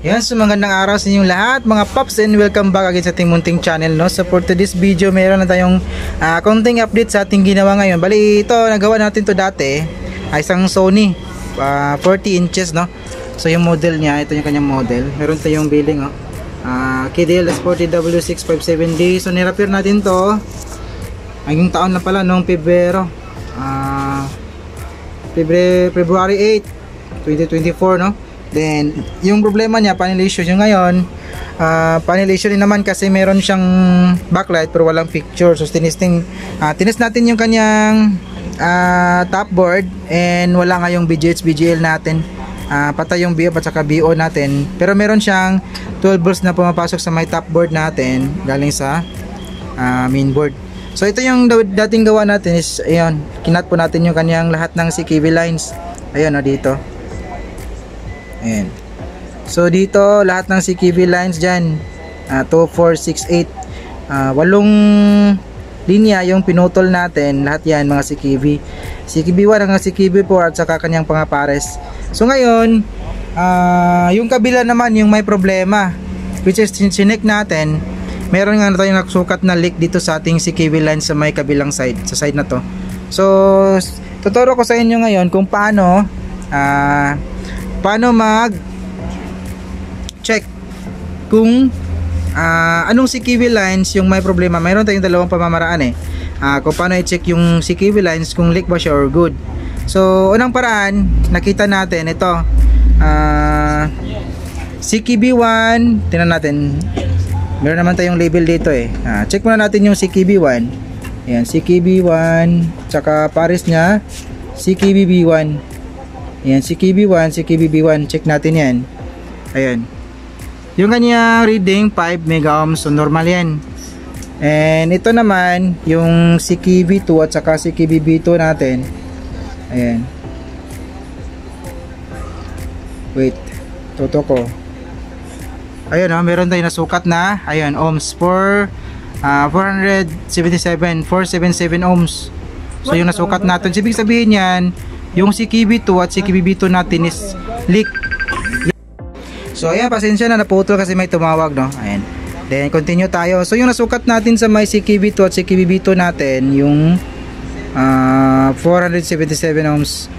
Yes, magandang araw sa inyong lahat mga paps, and welcome back again sa ating munting channel, no? So for today's video, meron na tayong konting update sa ating ginawa ngayon. Bali, ito, nagawa natin to dati, isang Sony 40 inches, no? So yung model niya, ito yung kanyang model. Meron tayong billing, oh. KDL S40W657D. So nirepair natin to ngayong taon na pala, noong February 8, 2024, no? Then yung problema niya, panel issue yung ngayon. Panel issue din naman kasi meron siyang backlight pero walang picture. So tinis natin yung kanyang top board, and wala nga yung BGH, BGL natin. Patay yung BO at saka BO natin, pero meron siyang 12 volts na pumapasok sa may top board natin galing sa main board. So ito yung dating gawa natin is, ayun, kinat po natin yung kanyang lahat ng CKV lines. Ayun, dito. Ayan. So dito lahat ng CKV lines dyan, 2, 4, 6, 8, 8 linya yung pinutol natin. Lahat yan mga CKV 1 hanggang CKV 4 at saka kanyang pangapares. So ngayon, yung kabila naman yung may problema, which is chinek natin. Meron nga na tayong nasukat na leak dito sa ating CKV line sa may kabilang side, sa side na to. So tuturo ko sa inyo ngayon kung paano mag check kung anong CKV lines yung may problema. Mayroon tayong dalawang pamamaraan kung paano i-check yung CKV lines kung leak ba siya or good. So unang paraan, nakita natin ito, CKV1, tingnan natin, meron naman tayong label dito check muna natin yung CKV1. Ayan, CKV1, tsaka pares nya CKVB1. Ayan, CKV1, CKVB1, check natin yan. Ayan, yung kanyang reading 5 mega ohms, so normal yan. And ito naman yung CKV2 at saka CKVB2 natin. Ayan, wait, toto ko. Ayun, meron tayong nasukat na, ayun, ohms for 477 ohms. So yung nasukat natin, ibig sabihin yan, yung CKV2 at CKVB2 natin is leak. So ayan, pasensya na, naputol kasi may tumawag, no? Ayan, then continue tayo. So yung nasukat natin sa may CKV2 at CKVB2 natin, yung 477 ohms.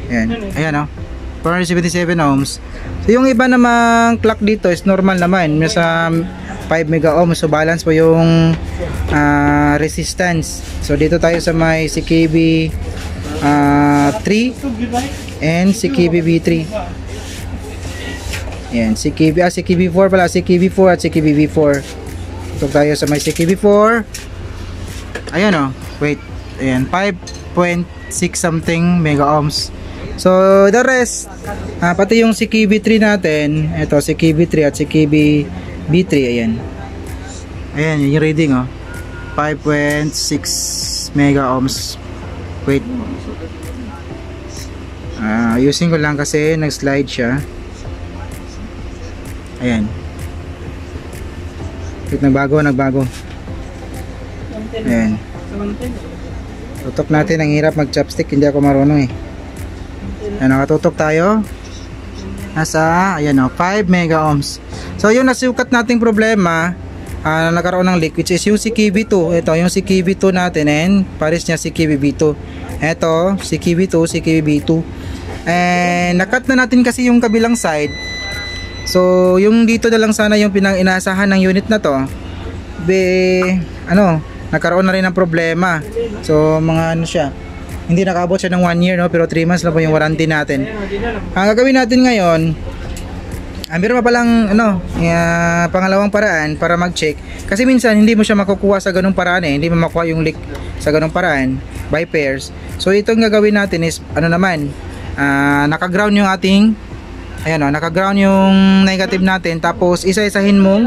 Ayan, 477 ohms. So yung iba namang clock dito is normal naman, nasa 5 mega ohms. So balance po yung resistance. So dito tayo sa may CKV 3 and CKVB3. Ayan, CKV4 pala, CKV4 at CKVB4. Ito tayo sa may CKV4. Ayan, wait. Ayan, 5.6 something mega ohms. So the rest, pati yung CKV3 natin, ito CKV3 at CKVB3, ayan. Ayan, yung reading 5.6 mega ohms. Wait. Ayusin ko lang kasi nag-slide siya. Ayan. Wait, nagbago. Ayan. Tutok natin, ang hirap mag-chopstick, hindi ako marunong Ayan, nakatutok tayo. Nasa, ayan 5 mega ohms. So yung nasukat nating problema, nagkaroon ng leak, which is yung CKV2. Ito yung CKV2 natin, and pares niya CKVB2. Ito, CKV2, CKVB2. And nakat na natin kasi yung kabilang side. So yung dito na lang sana yung pinang-inaasahan ng unit na to. Nagkaroon na rin ng problema. So mga siya, hindi nakaabot siya ng 1 year, no? Pero 3 months lang po yung warranty natin. Ang gagawin natin ngayon, meron pa palang pangalawang paraan para mag-check. Kasi minsan hindi mo siya makukuha sa ganung paraan hindi mo makuha yung leak sa ganung paraan by pairs. So itong gagawin natin is naka-ground yung ating, ayan naka-ground yung negative natin, tapos isa-isahin mong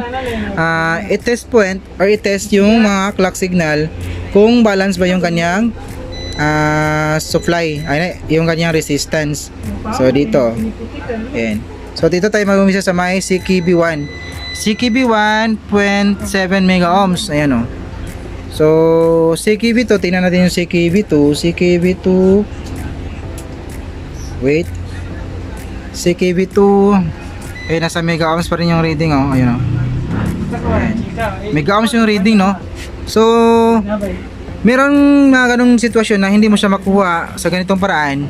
i-test point or i-test yung mga clock signal kung balance ba yung kanyang supply, yung kanyang resistance. So dito, ayan. So dito tayo mag-umisa sa may CKV1. CKV1 0.7 mega ohms. Ayan So CKV2, tingnan natin yung CKV2. CKV2, wait, CKB2. Nasa mega ohms pa rin yung reading, oh. Ayun, oh. Ayan. Mega ohms yung reading, no? So, meron mga ganong sitwasyon na hindi mo siya makuha sa ganitong paraan.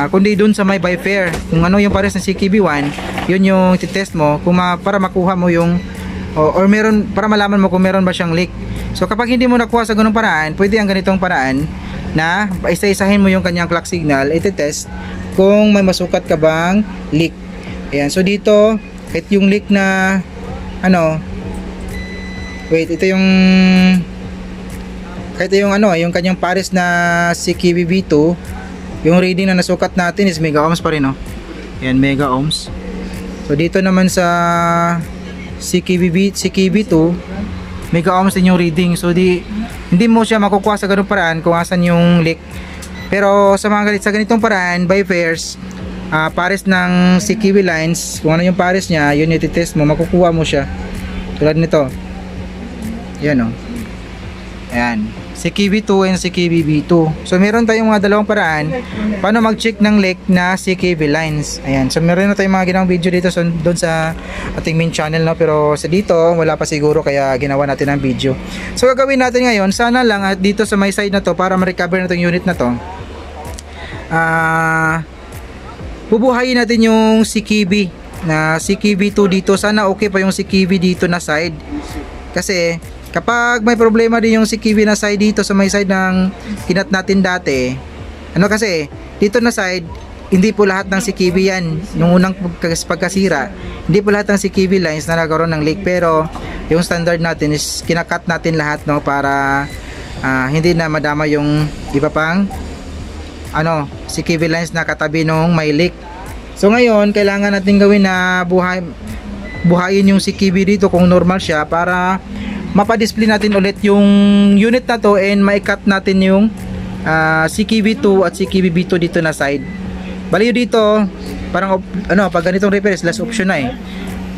Kundi dun sa may by-fair, kung ano yung pares ng CKB1, yun yung titest mo kung para makuha mo yung or meron, para malaman mo kung meron ba siyang leak. So kapag hindi mo nakuha sa ganung paraan, pwede ang ganitong paraan na isa-isahin mo yung kanyang clock signal, iti-test kung may masukat ka bang leak. Ayan, so dito kahit yung leak na ito yung kahit yung yung kanyang pares na CKB2, yung reading na nasukat natin is mega ohms pa rin, no? Yan, mega ohms. So dito naman sa CKB2, mega ohms din yung reading. So hindi mo siya makukuha sa ganung paraan kung asan yung leak. Pero sa ganitong paraan, by pairs, pares ng CKB lines, kung ano yung pares niya, yun yung titest mo, makukuha mo siya. Tulad nito. Yan, oh. Ayan, CKB2 and CKB2. So meron tayong mga dalawang paraan paano mag-check ng leak na CKB lines. Ayan, so meron na tayong mga ginawang video dito doon sa ating main channel, no? Pero sa dito wala pa siguro, kaya ginawa natin ang video. So gagawin natin ngayon, sana lang at dito sa may side na to, para ma-recover na itong unit na to, bubuhayin natin yung CKB na CKB2 dito. Sana okay pa yung CKB dito na side, kasi kapag may problema din yung CKB na side dito sa may side ng kinat natin dati, kasi dito na side, hindi po lahat ng CKB yan. Nung unang pagkasira, hindi po lahat ng CKB lines na nagkaroon ng leak, pero yung standard natin is kinakat natin lahat, no, para hindi na madama yung iba pang CKB lines na katabi nung may leak. So ngayon, kailangan natin gawin na buhayin yung CKB dito kung normal siya, para mapa-display natin ulit yung unit na to and ma-cut natin yung CKB2 at CKB2 dito na side. Bali dito, parang pag ganitong repair is last option na eh.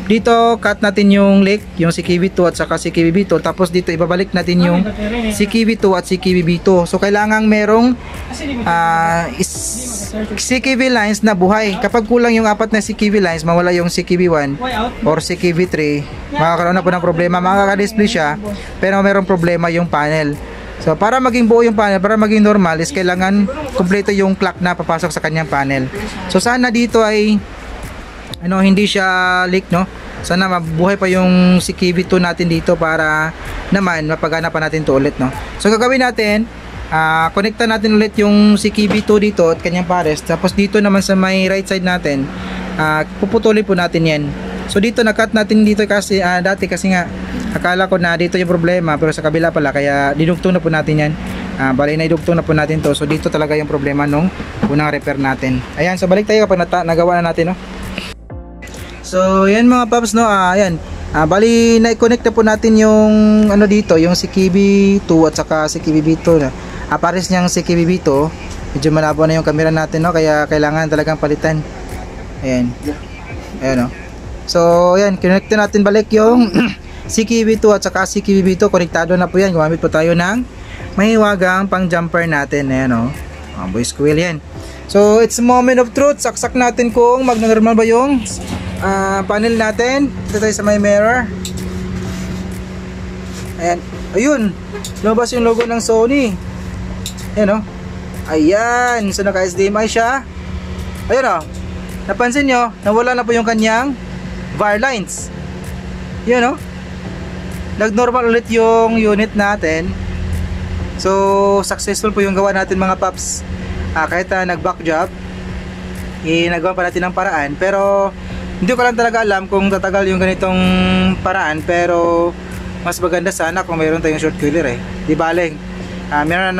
Dito cut natin yung leak, yung CKB2 at saka CKB2, tapos dito ibabalik natin yung CKB2 at CKB2. So kailangan merong CKB lines na buhay. Kapag kulang yung apat na CKB lines, mawala yung CKB1 or CKB3, makakaroon na po ng problema. Makaka-display siya, pero merong problema yung panel. So para maging buo yung panel, para maging normal, is kailangan kumpleto yung clock na papasok sa kanyang panel. So sana dito ay hindi siya leak, no? Sana mabuhay pa yung CKB2 natin dito, para naman mapagana pa natin to ulit, no? So gagawin natin, connectan natin ulit yung CKB2 dito at kanyang pares. Tapos dito naman sa may right side natin, puputulin po natin yan. So dito na-cut natin dito kasi dati, kasi nga akala ko na dito yung problema, pero sa kabila pala, kaya dinugtong na po natin yan. Bali na idugtong na po natin to. So dito talaga yung problema nung unang repair natin. Ayan, so balik tayo kapag nagawa na natin, no? So yan mga paps, no, ayan, bali na-connect na po natin yung dito, yung CKB2 at saka CKB2 na pares niyang CKB2. Medyo malabo na yung camera natin, no, kaya kailangan talagang palitan. Ayan, no. So ayan, connect natin balik yung CKB2 at saka CKB2, konektado na po yan. Gumamit po tayo ng mahiwagang pang jumper natin. Ayan, no, boys coil yan. So it's a moment of truth. Saksak natin kung mag-normal ba yung panel natin. Dito tayo sa may mirror. Ayan, ayun, lumabas yung logo ng Sony. Ayan, no? Ayan, so naka HDMI siya. Ayun, no? Napansin nyo, nawala na po yung kanyang VAR lines. Yun, no? Nag-normal ulit yung unit natin. So successful po yung gawa natin mga paps. Kahit nag-back job, nagawa pa natin ng paraan. Pero hindi ko lang talaga alam kung tatagal yung ganitong paraan, pero mas maganda sana kung mayroon tayong short killer, eh. Di baling meron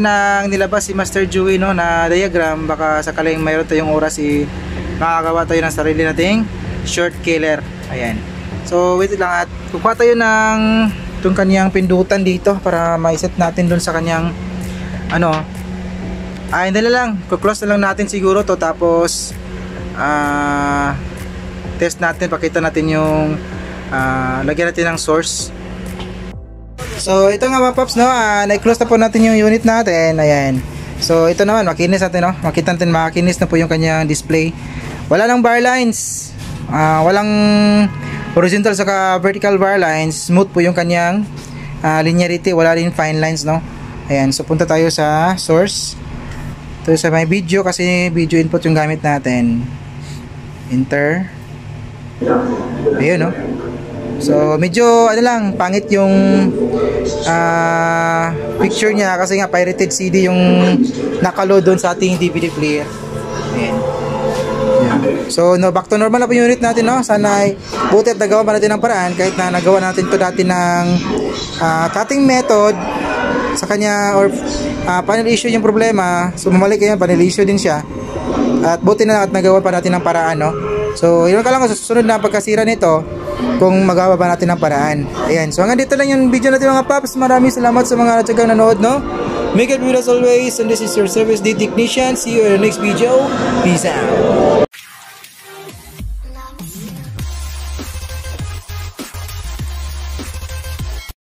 nang nilabas si Master Joey, no, na diagram. Baka sakaling mayroon tayong oras, makagawa tayo ng sarili nating short killer. Ayan, so wait lang, at kukuha tayo ng itong kanyang pindutan dito para maiset natin dun sa kanyang hindi na lang, kuklose na lang natin siguro to, tapos test natin, pakita natin yung lagyan natin ng source. So ito nga mga paps, no, na-close na po natin yung unit natin. Ayan, So ito naman, makinis natin, no? Makita natin makinis na po yung kanyang display. Wala nang bar lines. Walang horizontal saka vertical bar lines. Smooth po yung kanyang linearity, wala rin fine lines, no? Ayan, so punta tayo sa source. Ito sa my video kasi video input yung gamit natin. Enter. Ayun, no? So medyo ano lang, pangit yung picture niya kasi nga pirated CD yung nakaload doon sa ating DVD player. Ayan. So no, back to normal na po yung unit natin, no? Sana ay buti at nagawa pa natin ng paraan kahit na nagawa natin to dati ng cutting method sa kanya or panel issue yung problema. So bumalik yan, panel issue din siya. At buti na at nagawa pa natin ng paraan, no? So yun ka lang sa susunod na pagkasira nito kung magawa pa natin ng paraan. Ayan, so hanggang dito lang yung video natin mga paps. Maraming salamat sa mga natsagang nanood, no? Make it with us always, and this is your service day technician. See you in the next video. Peace out.